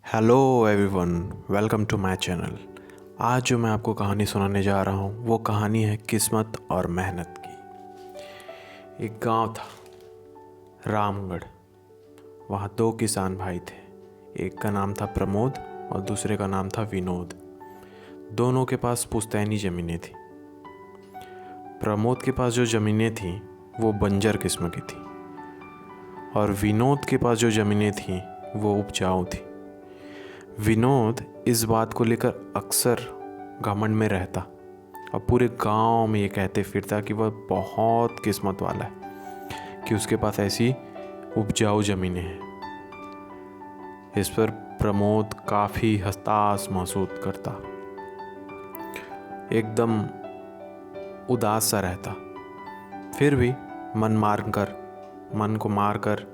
Hello everyone, welcome to my channel. आज जो मैं आपको कहानी सुनाने जा रहा हूँ वो कहानी है किस्मत और मेहनत की। एक गांव था, रामगढ़। वहाँ दो किसान भाई थे। एक का नाम था प्रमोद और दूसरे का नाम था विनोद। दोनों के पास पुश्तैनी ज़मीनें थी। प्रमोद के पास जो ज़मीनें थीं वो बंजर किस्म की थी और विनोद के पास जो ज़मीनें थीं वो उपजाऊ थी। विनोद इस बात को लेकर अक्सर घमंड में रहता और पूरे गांव में ये कहते फिरता कि वह बहुत किस्मत वाला है कि उसके पास ऐसी उपजाऊ ज़मीनें हैं। इस पर प्रमोद काफ़ी हताश महसूस करता, एकदम उदास सा रहता। फिर भी मन को मारकर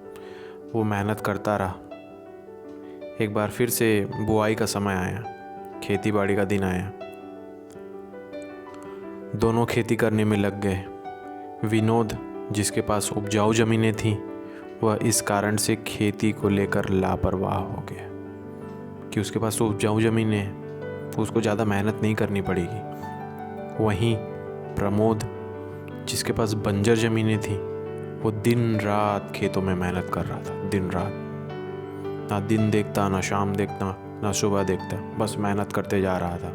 वो मेहनत करता रहा। एक बार फिर से बुआई का समय आया, खेती बाड़ी का दिन आया। दोनों खेती करने में लग गए। विनोद, जिसके पास उपजाऊ ज़मीनें थीं, वह इस कारण से खेती को लेकर लापरवाह हो गया कि उसके पास तो उपजाऊ ज़मीनें हैं, तो उसको ज़्यादा मेहनत नहीं करनी पड़ेगी। वहीं प्रमोद, जिसके पास बंजर ज़मीनें थीं, वो दिन रात खेतों में मेहनत कर रहा था। दिन रात, ना दिन देखता, ना शाम देखता, ना सुबह देखता, बस मेहनत करते जा रहा था।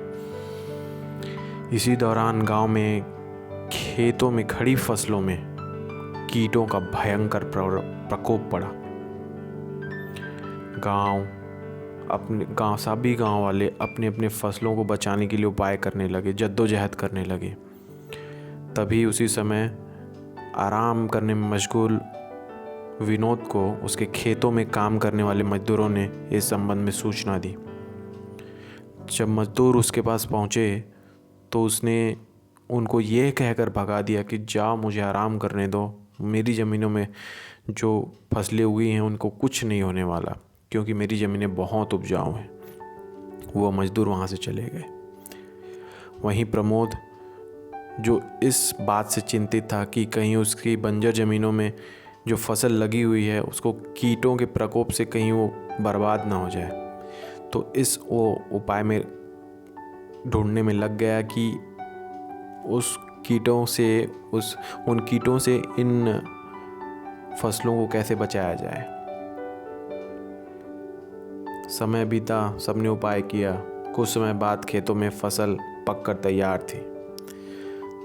इसी दौरान गांव में खेतों में खड़ी फसलों में कीटों का भयंकर प्रकोप पड़ा। सभी गांव वाले अपने अपने फसलों को बचाने के लिए उपाय करने लगे, जद्दोजहद करने लगे। तभी उसी समय आराम करने में मशगूल विनोद को उसके खेतों में काम करने वाले मजदूरों ने इस संबंध में सूचना दी। जब मजदूर उसके पास पहुँचे तो उसने उनको ये कहकर भगा दिया कि जाओ, मुझे आराम करने दो, मेरी ज़मीनों में जो फसलें उगी हैं उनको कुछ नहीं होने वाला, क्योंकि मेरी ज़मीनें बहुत उपजाऊ हैं। वो मजदूर वहाँ से चले गए। वहीं प्रमोद, जो इस बात से चिंतित था कि कहीं उसकी बंजर ज़मीनों में जो फसल लगी हुई है उसको कीटों के प्रकोप से कहीं वो बर्बाद ना हो जाए, तो इस वो उपाय में ढूंढने में लग गया कि उन कीटों से इन फसलों को कैसे बचाया जाए। समय बीता, सबने उपाय किया। कुछ समय बाद खेतों में फसल पककर तैयार थी।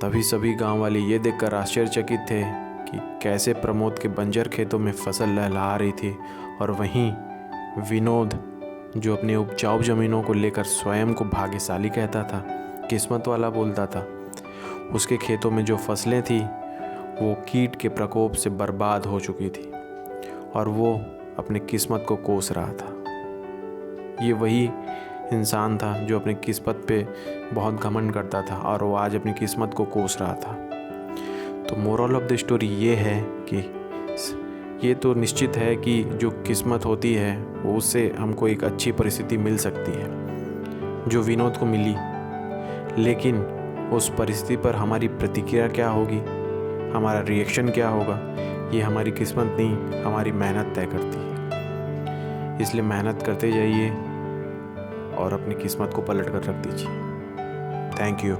तभी सभी गांव वाले ये देखकर आश्चर्यचकित थे कि कैसे प्रमोद के बंजर खेतों में फसल लहलहा रही थी और वहीं विनोद, जो अपने उपजाऊ ज़मीनों को लेकर स्वयं को भाग्यशाली कहता था, किस्मत वाला बोलता था, उसके खेतों में जो फसलें थी वो कीट के प्रकोप से बर्बाद हो चुकी थी और वो अपनी किस्मत को कोस रहा था। ये वही इंसान था जो अपनी किस्मत पे बहुत घमंड करता था और वो आज अपनी किस्मत को कोस रहा था। तो मोरल ऑफ द स्टोरी ये है कि ये तो निश्चित है कि जो किस्मत होती है वो उससे हमको एक अच्छी परिस्थिति मिल सकती है, जो विनोद को मिली। लेकिन उस परिस्थिति पर हमारी प्रतिक्रिया क्या होगी, हमारा रिएक्शन क्या होगा, ये हमारी किस्मत नहीं, हमारी मेहनत तय करती है। इसलिए मेहनत करते जाइए और अपनी किस्मत को पलट कर रख दीजिए। Thank you.